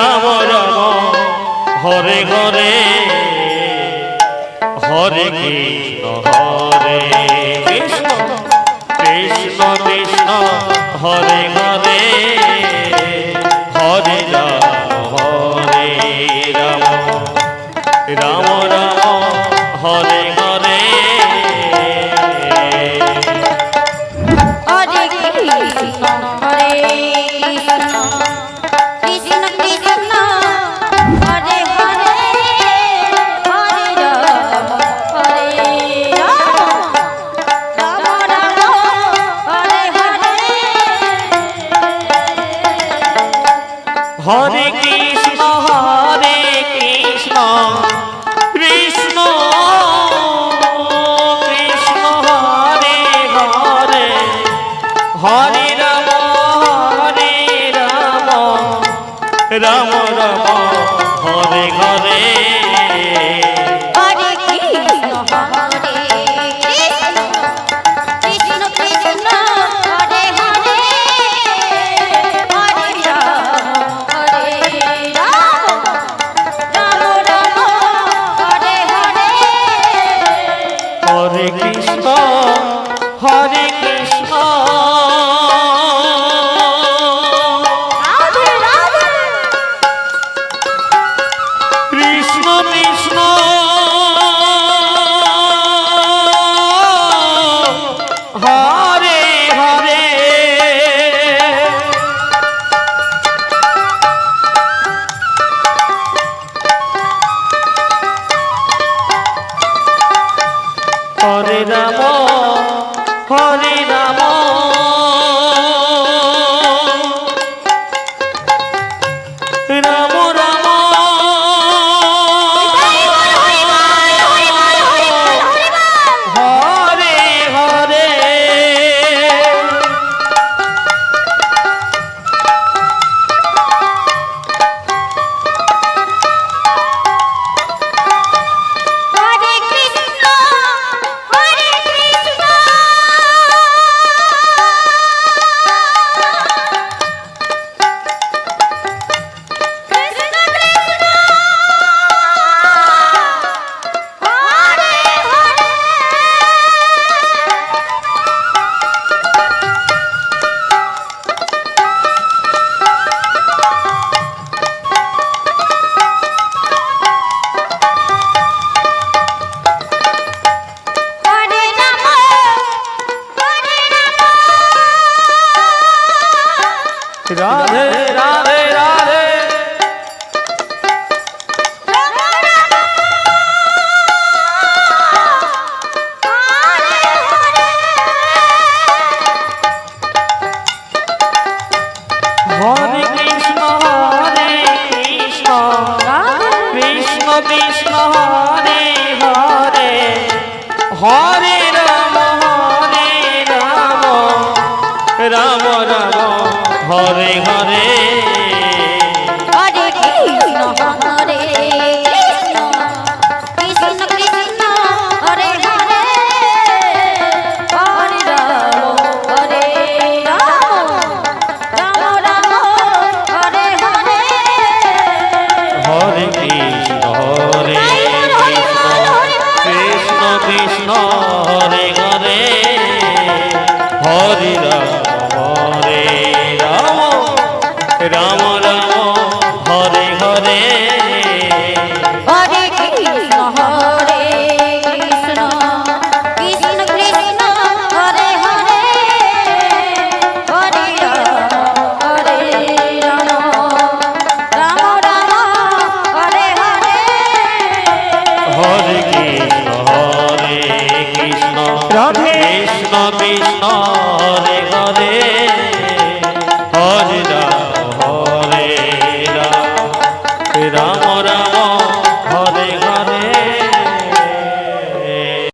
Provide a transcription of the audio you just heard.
Ram Ram Hare Hare Hare Krishna Hare Krishna Krishna Krishna Hare Hare Hare Ram Ram Ram Hare Hare Hare Krishna Hare Krishna Krishna Krishna Hare Hare Hare Ram Ram Ram Hare Hare Hare Krishna Krishna Krishna Hare Hare Hare Ram Ram Ram Hare Hare Hare Krishna Hare Krishna Krishna Krishna Hare Hare Hare Ram Ram Ram Hare Hare Hare Krishna Hare Krishna Radhe Radhe Krishna Krishna Hare Hare Hare Ram Hare Ram Ram Ram Hare Hare Hare Krishna Hare Krishna Krishna Krishna Hare Hare Hare Ram Radhe Radhe Radhe Ram Hare Hare Hare Krishna Krishna Krishna Hare Hare Hare Ram Ram Ram Hare Hare Hare Krishna Hare Krishna Krishna Krishna Hare Hare Hare Ram Ram Ram Hare Hare Hare Krishna Krishna Krishna Hare Hare Hare Ram Ram Ram Hare Hare Hare Krishna Hare Krishna Krishna Krishna Hare Hare Hare Ram Ram Ram Hare Hare Hare Krishna Krishna Krishna Krishna Hare Hare